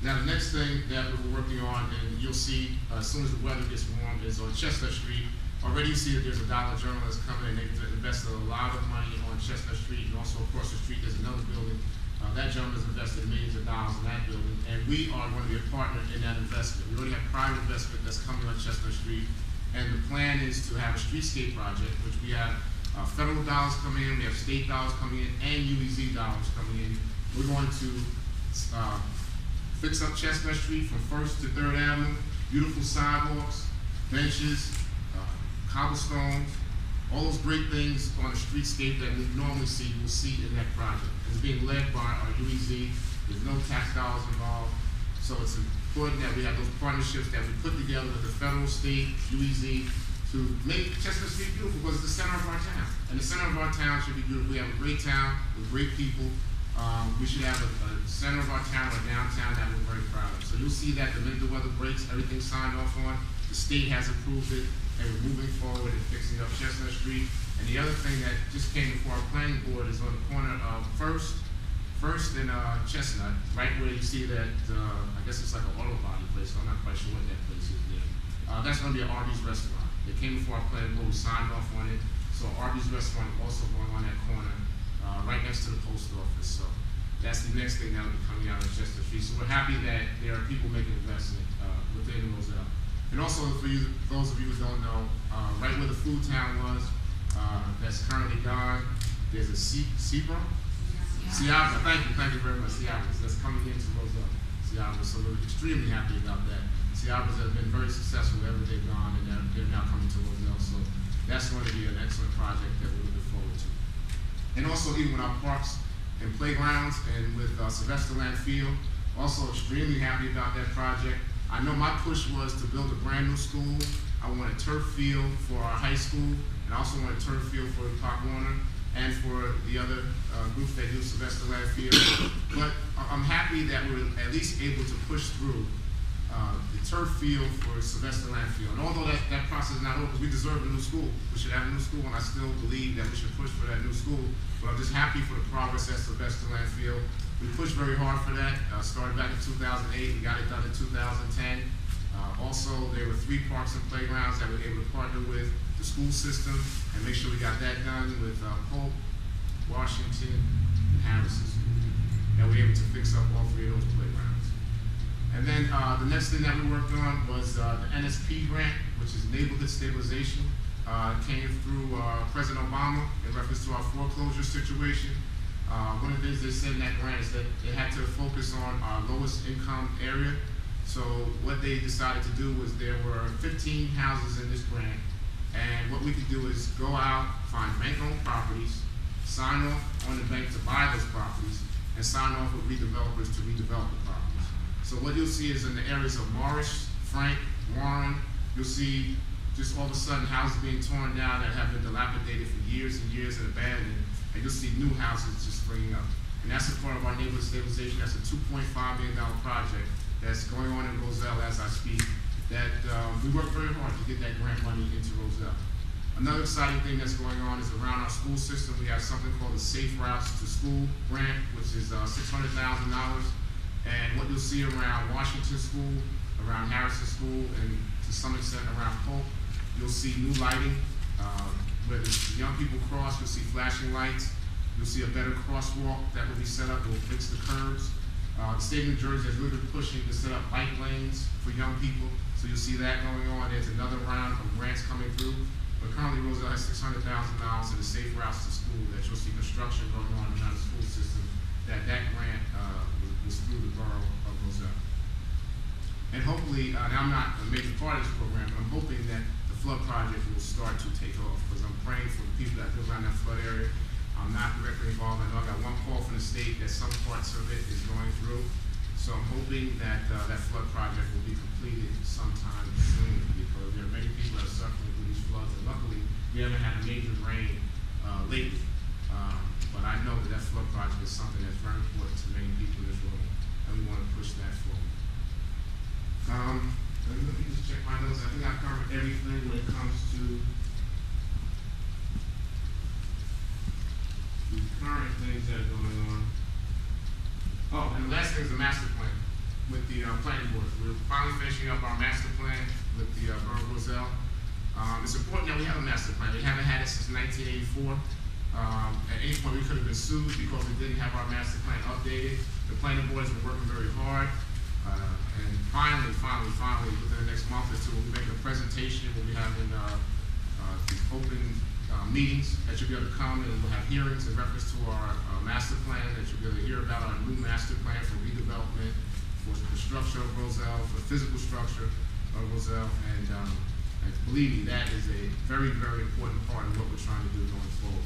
Now the next thing that we're working on, and you'll see as soon as the weather gets warm, is on Chestnut Street. Already you see that there's a Dollar General that's coming, and they've invested a lot of money on Chestnut Street, and also across the street there's another building. That gentleman has invested millions of dollars in that building, and we are going to be a partner in that investment. We already have private investment that's coming on Chestnut Street, and the plan is to have a streetscape project, which we have federal dollars coming in, we have state dollars coming in, and UEZ dollars coming in. We're going to fix up Chestnut Street from 1st to 3rd Avenue, beautiful sidewalks, benches, cobblestones, all those great things on the streetscape that we normally see, we'll see in that project. It's being led by our UEZ. There's no tax dollars involved. So it's important that we have those partnerships that we put together with the federal, state, UEZ to make Chestnut Street beautiful, because it's the center of our town. And the center of our town should be beautiful. We have a great town with great people. We should have a center of our town or downtown that we're very proud of. So you'll see that the minute the weather breaks, everything's signed off on. The state has approved it, and we're moving forward and fixing up Chestnut Street. And the other thing that just came before our planning board is on the corner of First and Chestnut, right where you see that, I guess it's like an auto body place, so I'm not quite sure what that place is there. That's going to be an Arby's restaurant. It came before our planning board, we signed off on it. So Arby's restaurant is also going on that corner, right next to the post office. So that's the next thing that will be coming out of Chestnut Street. So we're happy that there are people making investment within Roselle. And also for you, those of you who don't know, right where the food town was, that's currently gone, there's a Seabra? Seabra, thank you very much, Seabra. That's coming into Roselle, Seabra. So we're extremely happy about that. Seabras have been very successful wherever they've gone, and they're now coming to Roselle. So that's going to be an excellent project that we're looking forward to. And also even with our parks and playgrounds and with Sylvester Land Field, also extremely happy about that project. I know my push was to build a brand new school. I want a turf field for our high school, and I also want a turf field for Pop Warner and for the other groups that do Sylvester Land Field. But I'm happy that we're at least able to push through the turf field for Sylvester Land Field. And although that process is not over, because we deserve a new school. We should have a new school, and I still believe that we should push for that new school. But I'm just happy for the progress at Sylvester Land Field. We pushed very hard for that. Started back in 2008. We got it done in 2010. Also, there were 3 parks and playgrounds that we were able to partner with the school system and make sure we got that done with Polk, Washington, and Harrison School. And we were able to fix up all 3 of those playgrounds. And then the next thing that we worked on was the NSP grant, which is Neighborhood Stabilization. It came through President Obama in reference to our foreclosure situation. One of the things they said in that grant is that they had to focus on our lowest income area. So what they decided to do was there were 15 houses in this grant, and what we could do is go out, find bank-owned properties, sign off on the bank to buy those properties, and sign off with redevelopers to redevelop the properties. So what you'll see is in the areas of Morris, Frank, Warren, you'll see just all of a sudden houses being torn down that have been dilapidated for years and years and abandoned, and you'll see new houses just springing up. And that's a part of our neighborhood stabilization. That's a $2.5 million project that's going on in Roselle as I speak, that we worked very hard to get that grant money into Roselle. Another exciting thing that's going on is around our school system. We have something called the Safe Routes to School grant, which is $600,000. And what you'll see around Washington School, around Harrison School, and to some extent around Polk, you'll see new lighting. Where the young people cross, you'll see flashing lights. You'll see a better crosswalk that will be set up that will fix the curbs. The state of New Jersey has really been pushing to set up bike lanes for young people. So you'll see that going on. There's another round of grants coming through. But currently Roselle has $600,000 in the Safe Routes to School that you'll see construction going on around the school system. That grant was through the borough of Roselle. And hopefully, now I'm not a major part of this program, but I'm hoping that the flood project will start to take off, because I'm praying for the people that live around that flood area. I'm not directly involved. I know I got one call from the state that some parts of it is going through. So I'm hoping that that flood project will be completed sometime soon, because there are many people that are suffering through these floods. And luckily, we haven't had a major rain lately. But I know that flood project is something that's very important to many people in this room, and we want to push that forward. Let me just check my notes. I think I've covered everything when it comes to the current things that are going on. Oh, and the last thing is the master plan, with the planning board. We're finally finishing up our master plan with the Borough of Roselle. It's important that we have a master plan. We haven't had it since 1984. At any point, we could have been sued because we didn't have our master plan updated. The planning board has been working very hard. And finally, within the next month or two, we'll be making a presentation. We'll be having open meetings that you'll be able to come, and we'll have hearings in reference to our master plan, that you'll be able to hear about our new master plan for redevelopment, for the structure of Roselle, for the physical structure of Roselle, and believe me, that is a very, very important part of what we're trying to do going forward.